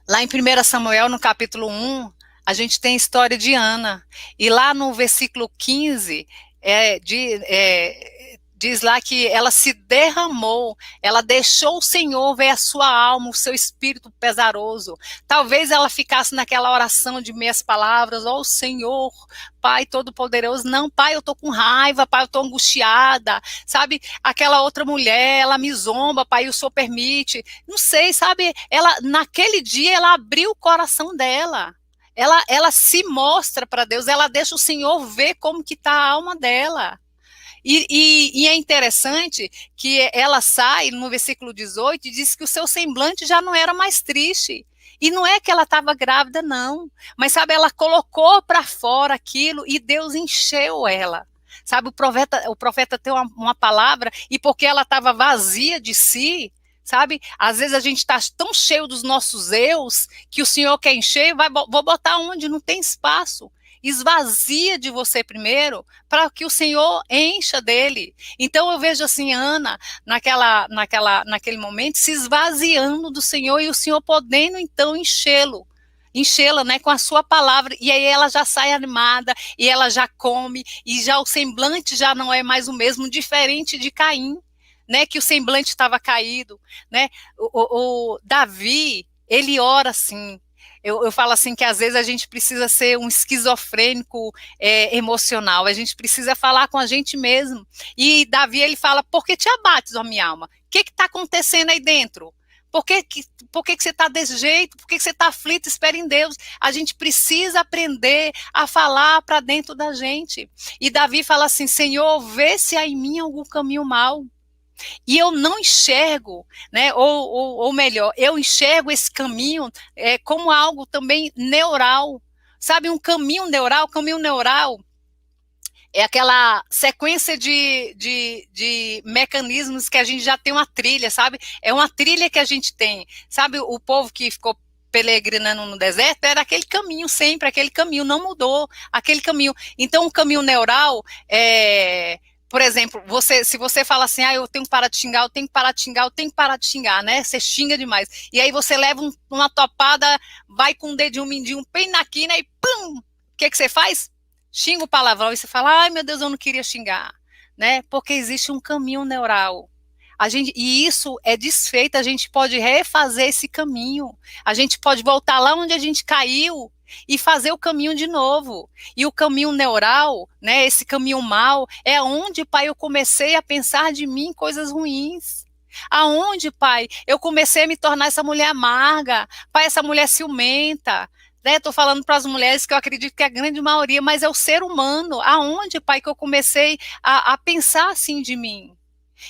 Lá em 1 Samuel, no capítulo 1, a gente tem a história de Ana. E lá no versículo 15, diz lá que ela se derramou, ela deixou o Senhor ver a sua alma, o seu espírito pesaroso. Talvez ela ficasse naquela oração de meias palavras, ó Senhor, Pai Todo-Poderoso, não, Pai, eu tô com raiva, Pai, eu tô angustiada, sabe, aquela outra mulher, ela me zomba, Pai, o Senhor permite, não sei, sabe, ela, naquele dia, ela abriu o coração dela, ela se mostra para Deus, ela deixa o Senhor ver como que tá a alma dela. E é interessante que ela sai no versículo 18 e diz que o seu semblante já não era mais triste. E não é que ela estava grávida, não. Mas, sabe, ela colocou para fora aquilo e Deus encheu ela. Sabe, o profeta tem uma palavra e porque ela estava vazia de si, sabe, às vezes a gente está tão cheio dos nossos eus que o Senhor quer encher, vou botar onde não tem espaço. Esvazia de você primeiro, para que o Senhor encha dele. Então eu vejo assim, Ana, naquele momento, se esvaziando do Senhor e o Senhor podendo então enchê-la, né, com a sua palavra, e aí ela já sai animada, e ela já come, e já o semblante já não é mais o mesmo, diferente de Caim, né, que o semblante estava caído, né, o Davi, ele ora assim, eu falo assim que às vezes a gente precisa ser um esquizofrênico emocional, a gente precisa falar com a gente mesmo. E Davi, ele fala, por que te abates, ó minha alma? O que está acontecendo aí dentro? Por que você está desse jeito? Por que você está aflito? Espera em Deus. A gente precisa aprender a falar para dentro da gente. E Davi fala assim, Senhor, vê se há em mim algum caminho mau. E eu não enxergo, né, ou melhor, eu enxergo esse caminho como algo também neural, sabe, um caminho neural é aquela sequência de mecanismos que a gente já tem uma trilha, sabe, é uma trilha que a gente tem, sabe, o povo que ficou peregrinando no deserto, era aquele caminho sempre, aquele caminho, não mudou, aquele caminho, então o caminho neural por exemplo, se você fala assim, eu tenho que parar de xingar, eu tenho que parar de xingar, eu tenho que parar de xingar, né? Você xinga demais. E aí você leva uma topada, vai com o dedinho mindinho bem na quina e pum! O que você faz? Xinga o palavrão e você fala, ai meu Deus, eu não queria xingar, né? Porque existe um caminho neural. E isso é desfeito, a gente pode refazer esse caminho. A gente pode voltar lá onde a gente caiu e fazer o caminho de novo. E o caminho neural, né, esse caminho mau, é onde, Pai, eu comecei a pensar de mim coisas ruins. Aonde, Pai, eu comecei a me tornar essa mulher amarga, Pai, essa mulher ciumenta. Estou falando para as mulheres que eu acredito que é a grande maioria, mas é o ser humano. Aonde, Pai, que eu comecei a pensar assim de mim?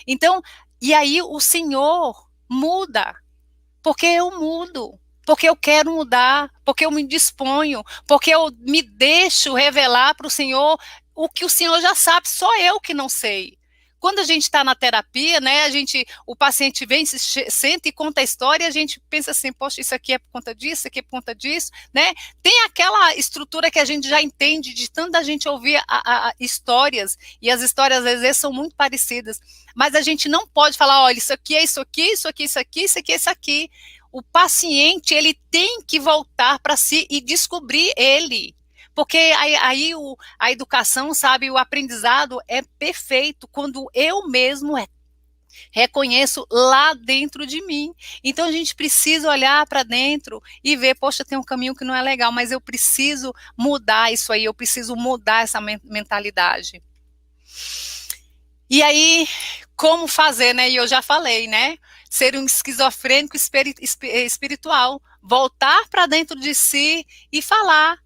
Então, e aí o Senhor muda, porque eu mudo. Porque eu quero mudar, porque eu me disponho, porque eu me deixo revelar para o Senhor o que o Senhor já sabe, só eu que não sei. Quando a gente está na terapia, né, o paciente vem, senta e conta a história, e a gente pensa assim, poxa, isso aqui é por conta disso, isso aqui é por conta disso, né? Tem aquela estrutura que a gente já entende de tanta gente ouvir histórias, e as histórias às vezes são muito parecidas, mas a gente não pode falar, olha, isso aqui é isso aqui, isso aqui, isso aqui, isso aqui, isso aqui. O paciente, ele tem que voltar para si e descobrir ele. Porque aí a educação, sabe, o aprendizado é perfeito quando eu mesmo reconheço lá dentro de mim. Então a gente precisa olhar para dentro e ver, poxa, tem um caminho que não é legal, mas eu preciso mudar isso aí, eu preciso mudar essa mentalidade. E aí, como fazer, né? E eu já falei, né? Ser um esquizofrênico espiritual, voltar para dentro de si e falar.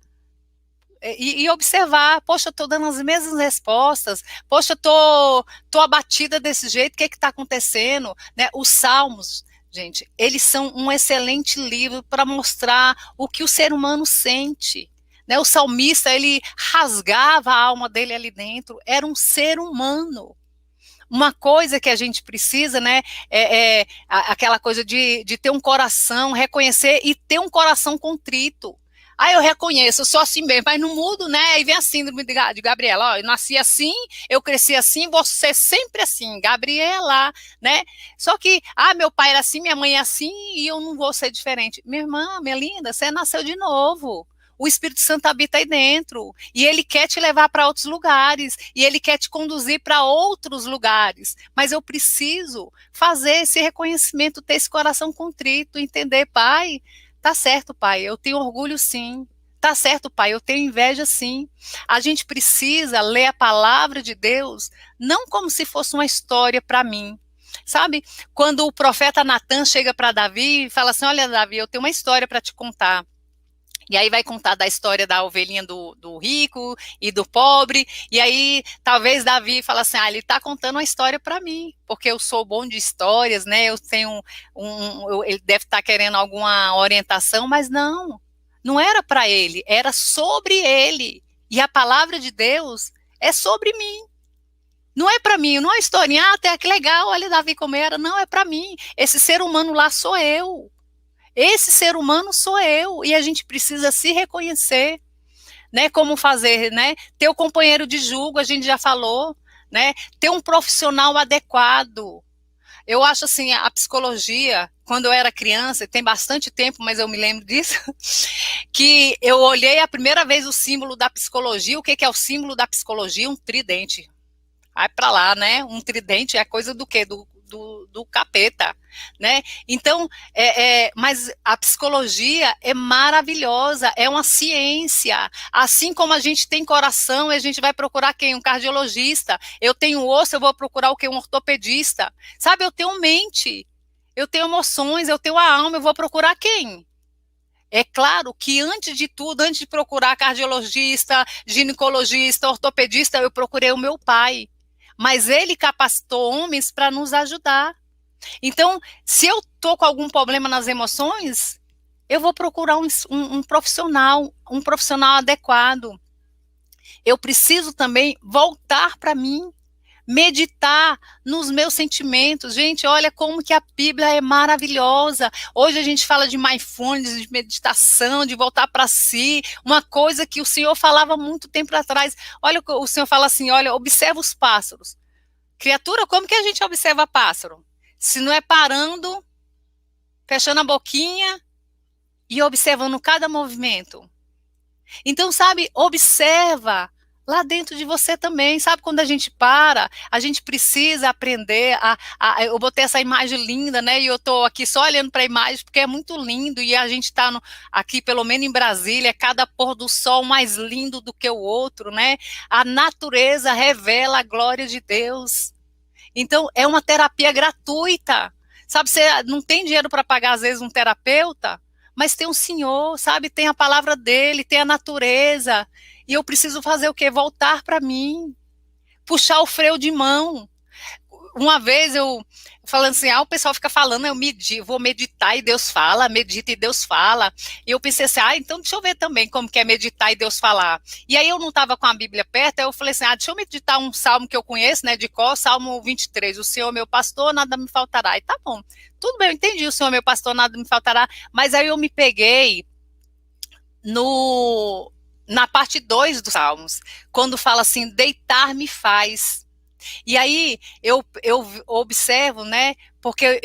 E observar, poxa, eu estou dando as mesmas respostas, poxa, eu tô abatida desse jeito, o que está acontecendo? Né? Os Salmos, gente, eles são um excelente livro para mostrar o que o ser humano sente. Né? O salmista, ele rasgava a alma dele ali dentro, era um ser humano. Uma coisa que a gente precisa, né, aquela coisa de ter um coração, reconhecer e ter um coração contrito. Eu reconheço, eu sou assim mesmo, mas não mudo, né? E vem a síndrome de Gabriela, ó, eu nasci assim, eu cresci assim, você sempre assim, Gabriela, né? Só que, meu pai era assim, minha mãe é assim, e eu não vou ser diferente. Minha irmã, minha linda, você nasceu de novo. O Espírito Santo habita aí dentro, e ele quer te levar para outros lugares, e ele quer te conduzir para outros lugares, mas eu preciso fazer esse reconhecimento, ter esse coração contrito, entender, pai, tá certo, pai, eu tenho orgulho sim, tá certo, pai, eu tenho inveja sim. A gente precisa ler a palavra de Deus, não como se fosse uma história para mim. Sabe, quando o profeta Natan chega para Davi e fala assim, olha, Davi, eu tenho uma história para te contar. E aí vai contar da história da ovelhinha do rico e do pobre, e aí talvez Davi fala assim, ele está contando uma história para mim, porque eu sou bom de histórias, né, eu tenho ele deve estar querendo alguma orientação, mas não era para ele, era sobre ele, e a palavra de Deus é sobre mim. Não é para mim, não é uma historinha, até que legal, olha Davi como era, não, é para mim, esse ser humano lá sou eu. Esse ser humano sou eu, e a gente precisa se reconhecer, né? Como fazer, né? Ter o companheiro de julgo, a gente já falou, né? Ter um profissional adequado. Eu acho assim, a psicologia, quando eu era criança, tem bastante tempo, mas eu me lembro disso, que eu olhei a primeira vez o símbolo da psicologia. O que é o símbolo da psicologia? Um tridente. Vai para lá, né? Um tridente é coisa do quê? Do capeta, né? Então, mas a psicologia é maravilhosa, é uma ciência. Assim como a gente tem coração, a gente vai procurar quem? Um cardiologista. Eu tenho osso, eu vou procurar o quê? Um ortopedista. Sabe, eu tenho mente, eu tenho emoções, eu tenho a alma, eu vou procurar quem? É claro que antes de tudo, antes de procurar cardiologista, ginecologista, ortopedista, eu procurei o meu pai. Mas ele capacitou homens para nos ajudar. Então, se eu estou com algum problema nas emoções, eu vou procurar um profissional adequado. Eu preciso também voltar para mim, meditar nos meus sentimentos. Gente, olha como que a Bíblia é maravilhosa. Hoje a gente fala de mindfulness, de meditação, de voltar para si, uma coisa que o Senhor falava muito tempo atrás. Olha, o Senhor fala assim, olha, observa os pássaros. Criatura, como que a gente observa pássaro? Se não é parando, fechando a boquinha e observando cada movimento. Então, sabe, observa lá dentro de você também, sabe, quando a gente para, a gente precisa aprender eu botei essa imagem linda, né, e eu tô aqui só olhando para a imagem, porque é muito lindo, e a gente tá aqui, pelo menos em Brasília, cada pôr do sol mais lindo do que o outro, né, a natureza revela a glória de Deus, então é uma terapia gratuita, sabe, você não tem dinheiro para pagar às vezes um terapeuta, mas tem um Senhor, sabe, tem a palavra dele, tem a natureza, e eu preciso fazer o quê? Voltar para mim, puxar o freio de mão. Uma vez eu falando assim, o pessoal fica falando, eu vou meditar e Deus fala, medita e Deus fala. E eu pensei assim, então deixa eu ver também como que é meditar e Deus falar. E aí eu não estava com a Bíblia perto, aí eu falei assim, deixa eu meditar um salmo que eu conheço, né, de cor, Salmo 23, o Senhor meu pastor, nada me faltará. E tá bom, tudo bem, eu entendi, o Senhor meu pastor, nada me faltará. Mas aí eu me peguei na parte 2 dos Salmos, quando fala assim, deitar-me faz. E aí eu observo, né, porque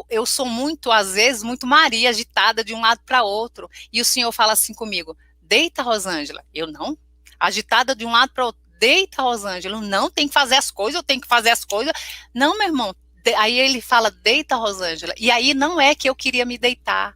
eu sou muito, às vezes, muito Maria, agitada de um lado para outro, e o Senhor fala assim comigo, deita, Rosângela. Eu não, agitada de um lado para outro, deita, Rosângela, não, tem que fazer as coisas, eu tenho que fazer as coisas, não, meu irmão, aí ele fala, deita, Rosângela, e aí não é que eu queria me deitar,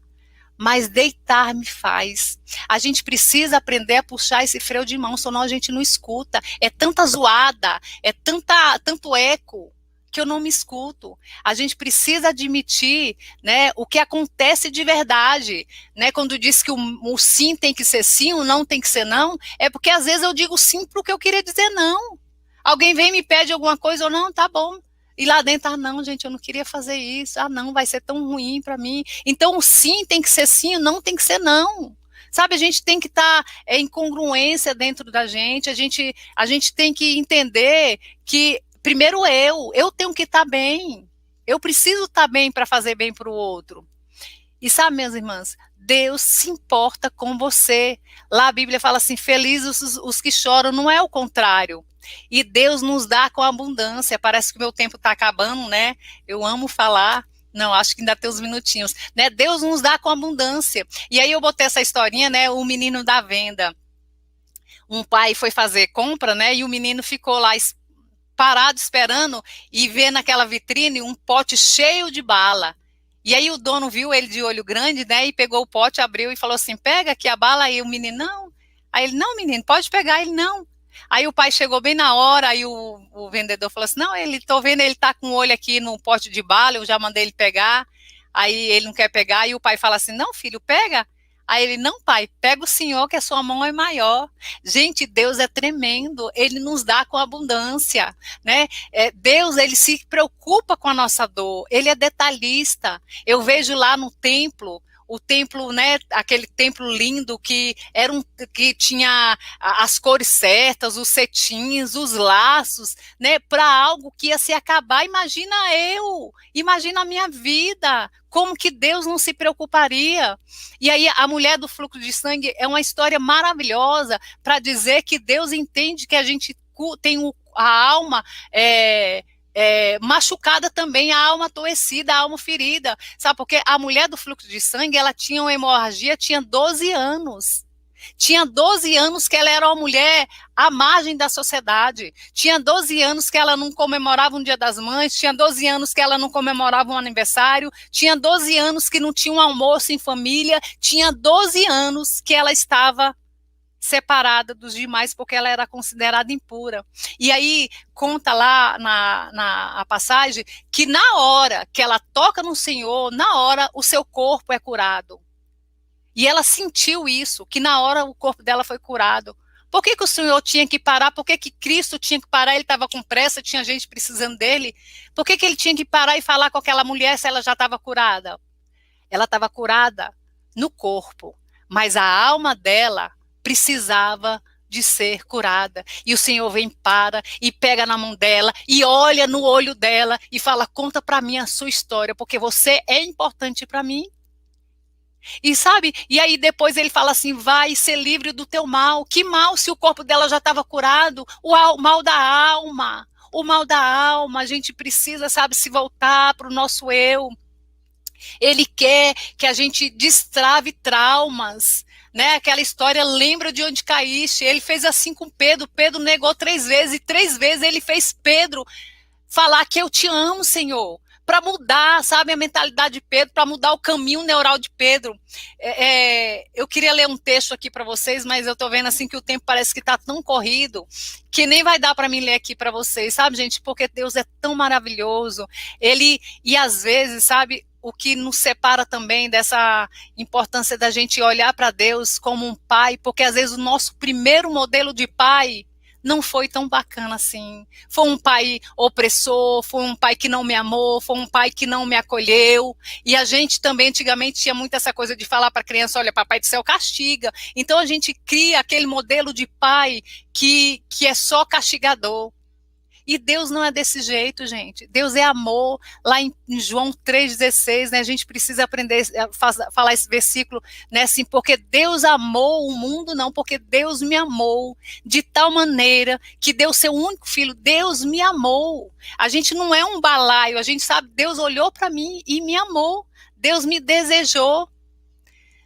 mas deitar me faz. A gente precisa aprender a puxar esse freio de mão, senão a gente não escuta. É tanta zoada, é tanto eco, que eu não me escuto. A gente precisa admitir, né, o que acontece de verdade, né, quando diz que o sim tem que ser sim, o não tem que ser não, é porque às vezes eu digo sim porque eu queria dizer não. Alguém vem e me pede alguma coisa, ou não, tá bom. E lá dentro, não, gente, eu não queria fazer isso, não, vai ser tão ruim para mim. Então o sim tem que ser sim, o não tem que ser não. Sabe, a gente tem que estar em congruência dentro da gente, a gente tem que entender que primeiro eu tenho que estar bem. Eu preciso estar bem para fazer bem para o outro. E sabe, minhas irmãs, Deus se importa com você. Lá a Bíblia fala assim, felizes os que choram, não é o contrário. E Deus nos dá com abundância. Parece que o meu tempo está acabando, né? Eu amo falar. Não, acho que ainda tem uns minutinhos. Né? Deus nos dá com abundância. E aí eu botei essa historinha, né? O menino da venda. Um pai foi fazer compra, né? E o menino ficou lá parado esperando e vê naquela vitrine um pote cheio de bala. E aí o dono viu ele de olho grande, né, e pegou o pote, abriu e falou assim, pega aqui a bala. Aí o menino, não. Aí ele, não, menino, pode pegar. Ele, não. Aí o pai chegou bem na hora, aí o vendedor falou assim, não, tô vendo, ele tá com o olho aqui no pote de bala, eu já mandei ele pegar. Aí ele não quer pegar, e o pai fala assim, não, filho, pega. Aí ele, não, pai, pega o senhor que a sua mão é maior. Gente, Deus é tremendo, ele nos dá com abundância, né? Deus, ele se preocupa com a nossa dor, ele é detalhista. Eu vejo lá no templo, o templo, né, aquele templo lindo que que tinha as cores certas, os cetins, os laços, né, para algo que ia se acabar. Imagina a minha vida, como que Deus não se preocuparia? E aí a mulher do fluxo de sangue é uma história maravilhosa para dizer que Deus entende que a gente tem a alma machucada também, a alma adoecida, a alma ferida, sabe? Porque a mulher do fluxo de sangue, ela tinha uma hemorragia, tinha 12 anos. Tinha 12 anos que ela era uma mulher à margem da sociedade. Tinha 12 anos que ela não comemorava um Dia das Mães. Tinha 12 anos que ela não comemorava um aniversário. Tinha 12 anos que não tinha um almoço em família. Tinha 12 anos que ela estava separada dos demais porque ela era considerada impura. E aí conta lá na passagem que na hora que ela toca no Senhor, na hora o seu corpo é curado. E ela sentiu isso, que na hora o corpo dela foi curado. Por que o Senhor tinha que parar? Por que Cristo tinha que parar? Ele estava com pressa, tinha gente precisando dele. Por que ele tinha que parar e falar com aquela mulher se ela já estava curada? Ela estava curada no corpo, mas a alma dela precisava de ser curada. E o Senhor vem, para e pega na mão dela e olha no olho dela e fala, conta para mim a sua história, porque você é importante para mim. E sabe, e aí depois ele fala assim, vai ser livre do teu mal. Que mal se o corpo dela já estava curado? O mal da alma. O mal da alma, a gente precisa, sabe, se voltar para o nosso eu. Ele quer que a gente destrave traumas, né? Aquela história, lembra de onde caíste. Ele fez assim com Pedro. Pedro negou 3 vezes, e 3 vezes ele fez Pedro falar que eu te amo, Senhor. Para mudar, sabe, a mentalidade de Pedro, para mudar o caminho neural de Pedro. Eu queria ler um texto aqui para vocês, mas eu estou vendo assim que o tempo parece que está tão corrido, que nem vai dar para mim ler aqui para vocês, sabe, gente? Porque Deus é tão maravilhoso. E às vezes, sabe, o que nos separa também dessa importância da gente olhar para Deus como um pai, porque às vezes o nosso primeiro modelo de pai não foi tão bacana assim. Foi um pai opressor, foi um pai que não me amou, foi um pai que não me acolheu. E a gente também, antigamente, tinha muito essa coisa de falar para a criança, olha, papai do céu castiga. Então a gente cria aquele modelo de pai que é só castigador. E Deus não é desse jeito, gente. Deus é amor. Lá em João 3,16, né, a gente precisa aprender a falar esse versículo, né, assim, porque Deus amou o mundo, não, porque Deus me amou de tal maneira que deu seu único filho. Deus me amou. A gente não é um balaio, a gente sabe, Deus olhou para mim e me amou. Deus me desejou.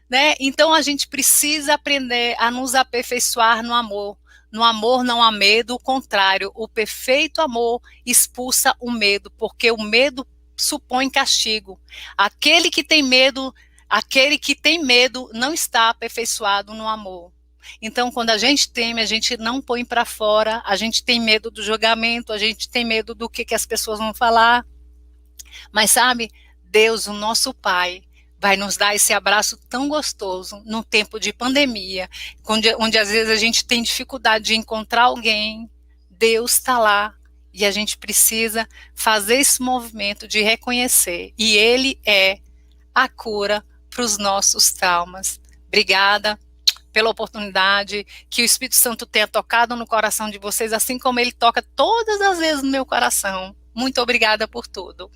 Né? Então a gente precisa aprender a nos aperfeiçoar no amor. No amor não há medo, o contrário, o perfeito amor expulsa o medo, porque o medo supõe castigo. Aquele que tem medo, aquele que tem medo não está aperfeiçoado no amor. Então, quando a gente teme, a gente não põe para fora, a gente tem medo do julgamento, a gente tem medo do que as pessoas vão falar. Mas sabe, Deus, o nosso Pai, vai nos dar esse abraço tão gostoso num tempo de pandemia, onde às vezes a gente tem dificuldade de encontrar alguém. Deus está lá e a gente precisa fazer esse movimento de reconhecer. E Ele é a cura para os nossos traumas. Obrigada pela oportunidade, que o Espírito Santo tenha tocado no coração de vocês, assim como Ele toca todas as vezes no meu coração. Muito obrigada por tudo.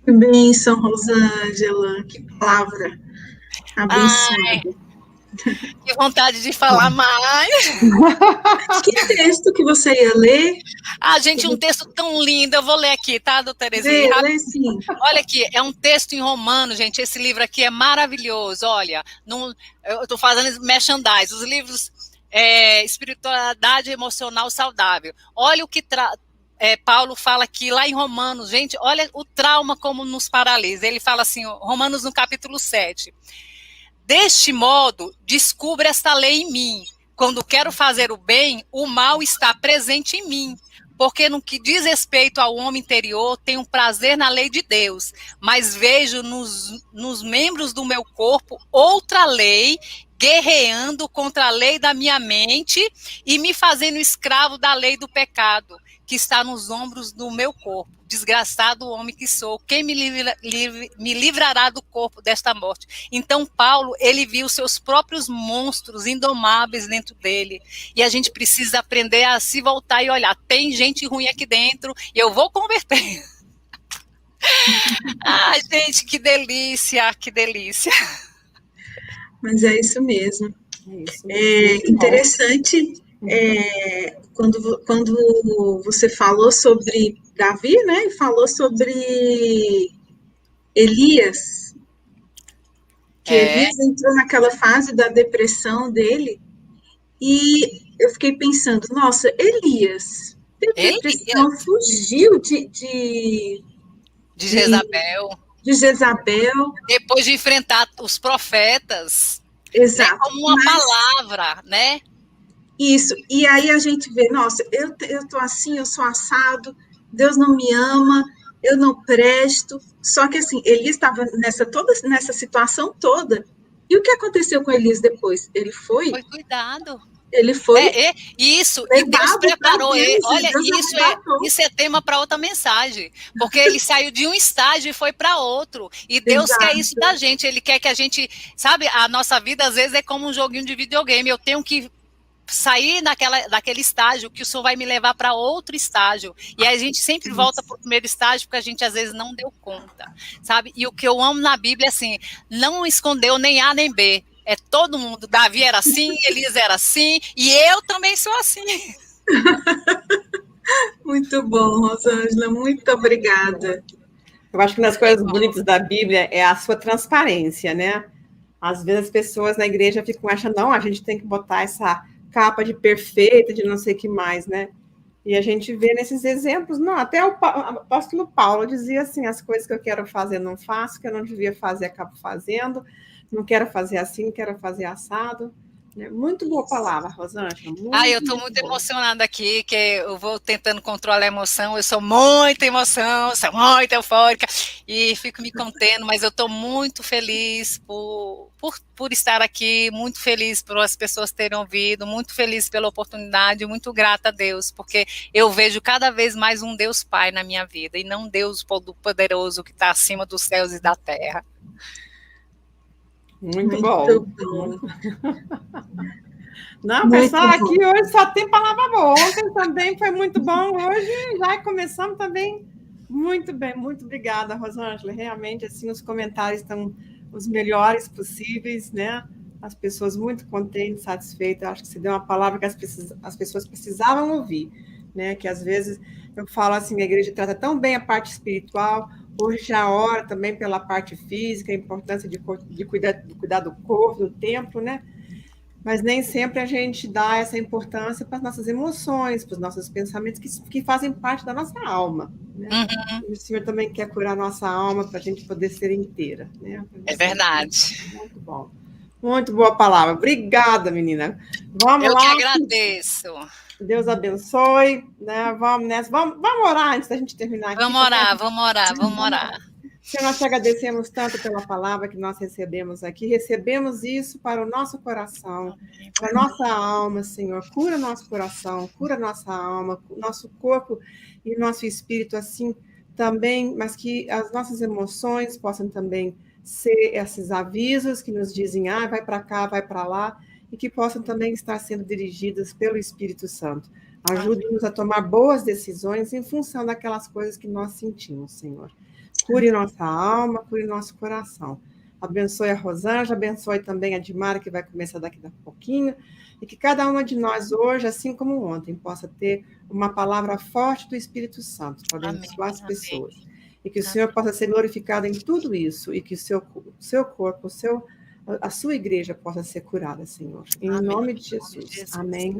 Que bênção, Rosângela, que palavra abençoada. Que vontade de falar mais. Que texto que você ia ler? Gente, um texto tão lindo, eu vou ler aqui, tá, doutora Terezinha? Lê sim. Olha aqui, é um texto em Romanos, gente, esse livro aqui é maravilhoso, olha, eu estou fazendo merchandise, os livros Espiritualidade Emocional Saudável. Olha o que Paulo fala aqui, lá em Romanos, gente, olha o trauma como nos paralisa. Ele fala assim, Romanos no capítulo 7, deste modo, descubra esta lei em mim, quando quero fazer o bem, o mal está presente em mim, porque no que diz respeito ao homem interior, tenho prazer na lei de Deus, mas vejo nos membros do meu corpo outra lei, guerreando contra a lei da minha mente e me fazendo escravo da lei do pecado, que está nos ombros do meu corpo. Desgraçado homem que sou, quem me livrará do corpo desta morte? Então Paulo, ele viu seus próprios monstros indomáveis dentro dele, e a gente precisa aprender a se voltar e olhar, tem gente ruim aqui dentro, e eu vou converter. Ai, gente, que delícia, que delícia. Mas é isso mesmo. É interessante, quando você falou sobre Davi, né, e falou sobre Elias, que Elias entrou naquela fase da depressão dele, e eu fiquei pensando, nossa, Elias teve depressão, fugiu de Jezabel. De Jezabel. Depois de enfrentar os profetas. Exato. Né, como uma palavra, né? Isso. E aí a gente vê, nossa, eu tô assim, eu sou assado, Deus não me ama, eu não presto. Só que assim, Elias estava nessa situação toda. E o que aconteceu com Elias depois? Ele foi cuidado. Ele foi. Isso, e Deus preparou ele. Olha, isso é tema para outra mensagem. Porque ele saiu de um estágio e foi para outro. E Deus quer isso da gente. Ele quer que a gente, sabe, a nossa vida às vezes é como um joguinho de videogame. Eu tenho que sair daquele estágio que o Senhor vai me levar para outro estágio. E aí a gente sempre volta para o primeiro estágio porque a gente às vezes não deu conta, sabe? E o que eu amo na Bíblia é assim, não escondeu nem A nem B. É todo mundo. Davi era assim, Elias era assim, e eu também sou assim. Muito bom, Rosângela, muito obrigada. Eu acho que uma das coisas bonitas da Bíblia é a sua transparência, né? Às vezes as pessoas na igreja ficam achando, não, a gente tem que botar essa capa de perfeita, de não sei o que mais, né? E a gente vê nesses exemplos, não, até o apóstolo Paulo dizia assim, as coisas que eu quero fazer não faço, que eu não devia fazer, acabo fazendo, não quero fazer assim, quero fazer assado. Muito boa palavra, Rosângela. Eu estou muito emocionada aqui, que eu vou tentando controlar a emoção, eu sou muita emoção, sou muito eufórica, e fico me contendo, mas eu estou muito feliz por estar aqui, muito feliz por as pessoas terem ouvido, muito feliz pela oportunidade, muito grata a Deus, porque eu vejo cada vez mais um Deus Pai na minha vida, e não um Deus poderoso que está acima dos céus e da terra. Muito bom. Não, pessoal, aqui hoje só tem palavra boa. Ontem também foi muito bom. Hoje já começamos também muito bem. Muito obrigada, Rosângela. Realmente, assim, os comentários estão os melhores possíveis, né? As pessoas muito contentes, satisfeitas. Acho que você deu uma palavra que as pessoas precisavam ouvir, né? Que às vezes eu falo assim, a igreja trata tão bem a parte espiritual. Hoje já ora também pela parte física, a importância de cuidar do corpo, do templo, né? mas nem sempre a gente dá essa importância para as nossas emoções, para os nossos pensamentos, que fazem parte da nossa alma. Né? Uhum. E o Senhor também quer curar a nossa alma para a gente poder ser inteira. Né? É verdade. Muito bom. Muito boa palavra. Obrigada, menina. Vamos lá. Eu que agradeço. Deus abençoe. Né? Vamos nessa. Vamos orar antes da gente terminar aqui. Vamos orar. Senhor, nós te agradecemos tanto pela palavra que nós recebemos aqui. Recebemos isso para o nosso coração, para a nossa alma, Senhor. Cura nosso coração, cura nossa alma, nosso corpo e nosso espírito assim também, mas que as nossas emoções possam também ser esses avisos que nos dizem, vai para cá, vai para lá, e que possam também estar sendo dirigidas pelo Espírito Santo. Ajude-nos a tomar boas decisões em função daquelas coisas que nós sentimos, Senhor. Cure nossa alma, cure nosso coração. Abençoe a Rosângela, abençoe também a Dimara, que vai começar daqui a pouquinho, e que cada uma de nós hoje, assim como ontem, possa ter uma palavra forte do Espírito Santo para abençoar as pessoas. E que o Senhor possa ser glorificado em tudo isso, e que o seu corpo, a sua igreja possa ser curada, Senhor. Em nome de Jesus. Amém.